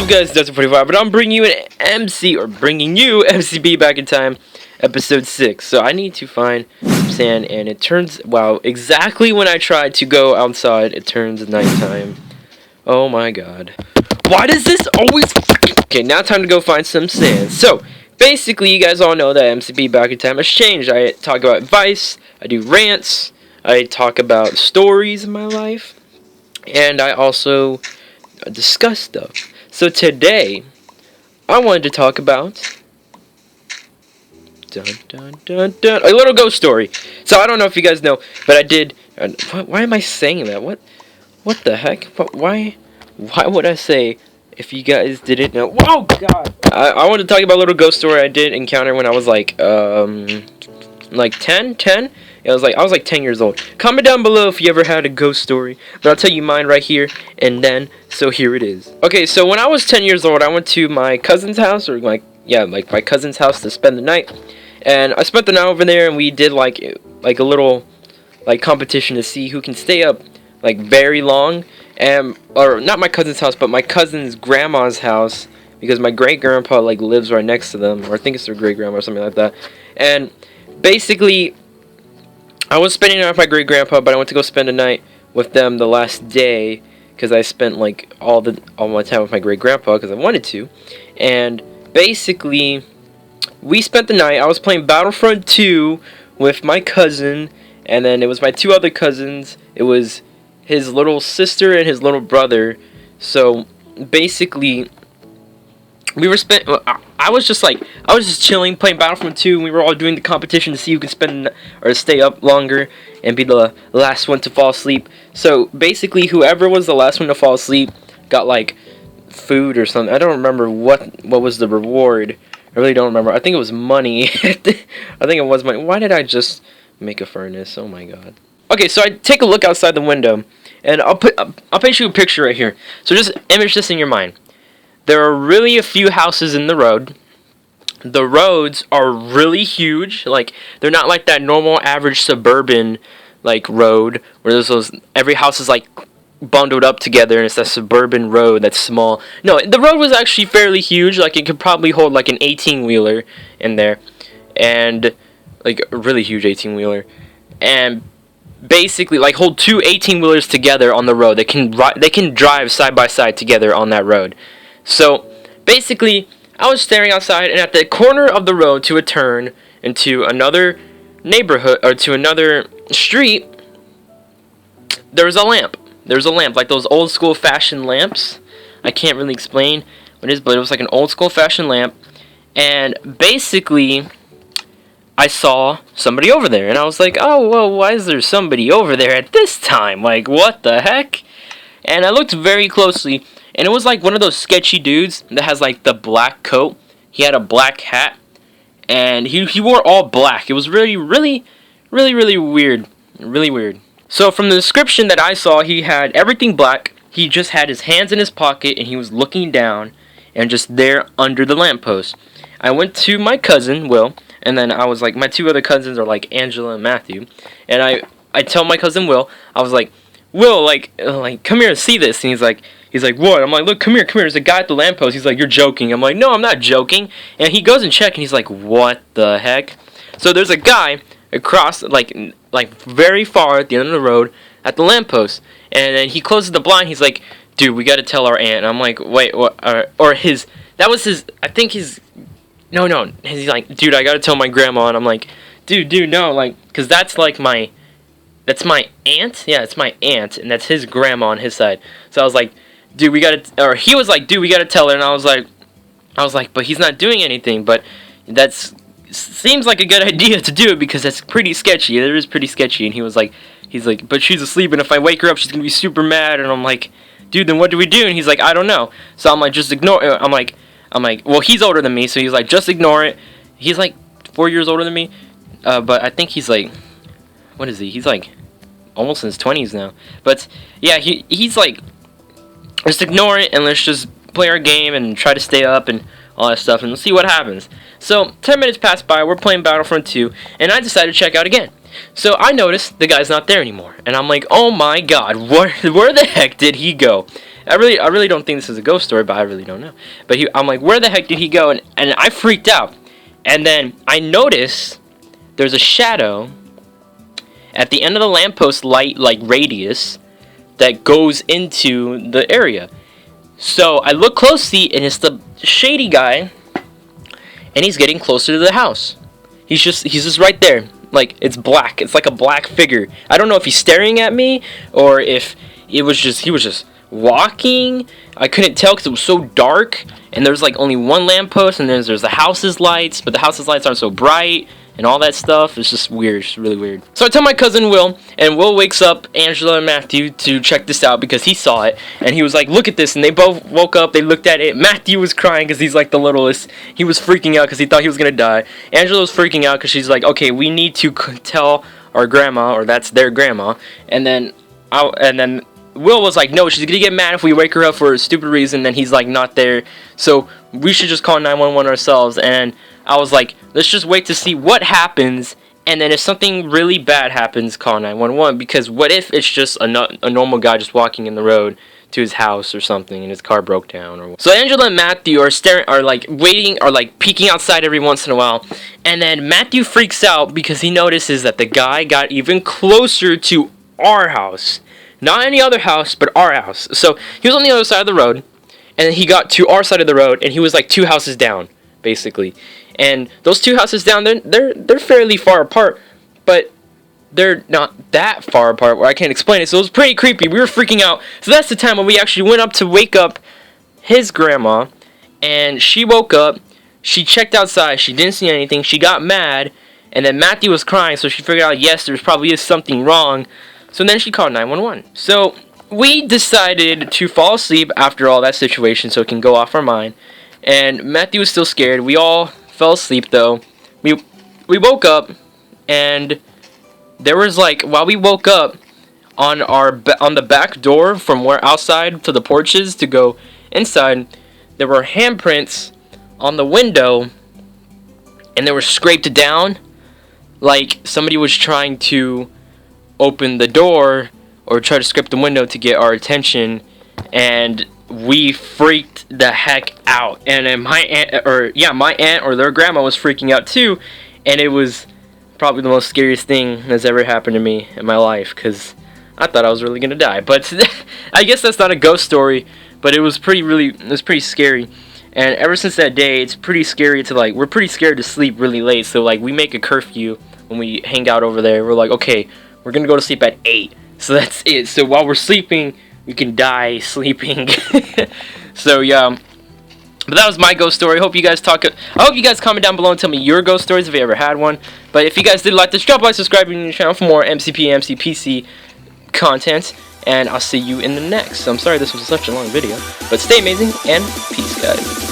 guys, Dustin 45, but I'm bringing you MCB Back in Time, episode 6. So I need to find sand, and it turns, wow, exactly when I try to go outside, it turns nighttime. Oh my god. Why does this always Okay, now time to go find some sand. So, basically, you guys all know that MCB Back in Time has changed. I talk about advice, I do rants, I talk about stories in my life, and I also discuss stuff. So today, I wanted to talk about a little ghost story. So I don't know if you guys know, but I did. Why am I saying that? What the heck? Why would I say if you guys didn't know? Whoa, God! I wanted to talk about a little ghost story I did encounter when I was like 10. I was like 10 years old. Comment down below if you ever had a ghost story. But I'll tell you mine right here and then. So here it is. Okay, so when I was 10 years old, I went to my cousin's house, or my cousin's house to spend the night. And I spent the night over there, and we did like a little competition to see who can stay up like very long. Or not my cousin's house, but my cousin's grandma's house, because my great grandpa like lives right next to them, or I think it's their great grandma or something like that. And basically, I was spending the night with my great grandpa, but I went to go spend a night with them the last day because I spent like all my time with my great grandpa because I wanted to. And basically, we spent the night. I was playing Battlefront 2 with my cousin, and then it was my two other cousins. It was his little sister and his little brother. So basically, I was just chilling, playing Battlefront 2, and we were all doing the competition to see who could spend or stay up longer and be the last one to fall asleep. So basically, whoever was the last one to fall asleep got like food or something. I don't remember what was the reward. I really don't remember. I think it was money. I think it was money. Why did I just make a furnace? Oh my god. Okay, so I take a look outside the window, and I'll paint you a picture right here. So just image this in your mind. There are really a few houses in the road. The roads are really huge. Like, they're not like that normal average suburban like road where every house is like bundled up together and it's that suburban road that's small. No, the road was actually fairly huge. Like, it could probably hold like an 18-wheeler in there, and like a really huge 18-wheeler, and basically like hold two 18-wheelers together on the road. They can drive side by side together on that road. So, basically, I was staring outside, and at the corner of the road to a turn into another neighborhood, or to another street, there was a lamp. There was a lamp, like those old school fashioned lamps. I can't really explain what it is, but it was like an old school fashioned lamp. And basically, I saw somebody over there, and I was like, oh, well, why is there somebody over there at this time? Like, what the heck? And I looked very closely, and it was like one of those sketchy dudes that has like the black coat. He had a black hat, and he wore all black. It was really weird. Really weird. So from the description that I saw, he had everything black. He just had his hands in his pocket, and he was looking down and just there under the lamppost. I went to my cousin, Will, and then I was like, my two other cousins are like Angela and Matthew. And I tell my cousin Will, I was like, Will, like come here and see this. And he's like, what? I'm like, look, come here, there's a guy at the lamppost. He's like, you're joking. I'm like, no, I'm not joking. And he goes and checks, and he's like, what the heck? So there's a guy across, like very far at the end of the road at the lamppost. And then he closes the blind. He's like, dude, we got to tell our aunt. And I'm like, wait, what? No. He's like, dude, I got to tell my grandma. And I'm like, dude, no, like, because that's my aunt. Yeah, it's my aunt, and that's his grandma on his side. So I was like, dude, he was like, dude, we gotta tell her. And I was like, but he's not doing anything. But seems like a good idea to do it because that's pretty sketchy. It is pretty sketchy. And he's like, but she's asleep, and if I wake her up, she's gonna be super mad. And I'm like, dude, then what do we do? And he's like, I don't know. So I'm like, just ignore it. I'm like, well, he's older than me, so he's like, just ignore it. He's like 4 years older than me, but I think he's like, what is he? He's like almost in his 20s now. But yeah, he's like, just ignore it and let's just play our game and try to stay up and all that stuff, and we'll see what happens. So 10 minutes passed by. We're playing Battlefront 2, and I decided to check out again. So I noticed the guy's not there anymore, and I'm like, oh my god, where the heck did he go? I really don't think this is a ghost story, but I really don't know. But I'm like, where the heck did he go? And I freaked out. And then I noticed there's a shadow at the end of the lamppost light, like radius, that goes into the area. So I look closely, and it's the shady guy, and he's getting closer to the house. He's just right there. Like, it's black. It's like a black figure. I don't know if he's staring at me or if he was just walking. I couldn't tell because it was so dark, and there's like only one lamppost, and there's the house's lights, but the house's lights aren't so bright and all that stuff. It's just weird. It's really weird. So I tell my cousin Will, and Will wakes up Angela and Matthew to check this out because he saw it, and he was like, look at this, and they both woke up. They looked at it. Matthew was crying because he's like the littlest. He was freaking out because he thought he was gonna die. Angela was freaking out because she's like, okay, we need to tell our grandma, or that's their grandma. And then Will was like, no, she's gonna get mad if we wake her up for a stupid reason. Then he's like, not there, so we should just call 911 ourselves. And I was like, let's just wait to see what happens, and then if something really bad happens, call 911, because what if it's just a normal guy just walking in the road to his house or something, and his car broke down or what. So Angela and Matthew are like waiting, or like peeking outside every once in a while, and then Matthew freaks out because he notices that the guy got even closer to our house. Not any other house, but our house. So he was on the other side of the road, and he got to our side of the road, and he was like 2 houses down, basically. And those 2 houses down, they're fairly far apart, but they're not that far apart where I can't explain it. So it was pretty creepy. We were freaking out. So that's the time when we actually went up to wake up his grandma, and she woke up. She checked outside. She didn't see anything. She got mad, and then Matthew was crying, so she figured out, yes, there's probably is something wrong. So then she called 911. So we decided to fall asleep after all that situation so it can go off our mind. And Matthew was still scared. We all fell asleep though. We woke up, and there was like, while we woke up, on the back door from where outside to the porches to go inside, there were handprints on the window, and they were scraped down like somebody was trying to open the door or try to scrape the window to get our attention. And we freaked the heck out, and then my aunt or their grandma was freaking out too, and it was probably the most scariest thing that's ever happened to me in my life, because I thought I was really gonna die. But I guess that's not a ghost story, but it was pretty scary. And ever since that day, it's pretty scary to, like, we're pretty scared to sleep really late, so like we make a curfew when we hang out over there. We're like, okay, we're gonna go to sleep at 8, so that's it. So while we're sleeping, we can die sleeping. So yeah, but that was my ghost story. I hope you guys comment down below and tell me your ghost stories if you ever had one. But if you guys did like this, drop a like, subscribe to the channel for more MCP MCPC content, and I'll see you in the next. I'm sorry this was such a long video, but stay amazing and peace, guys.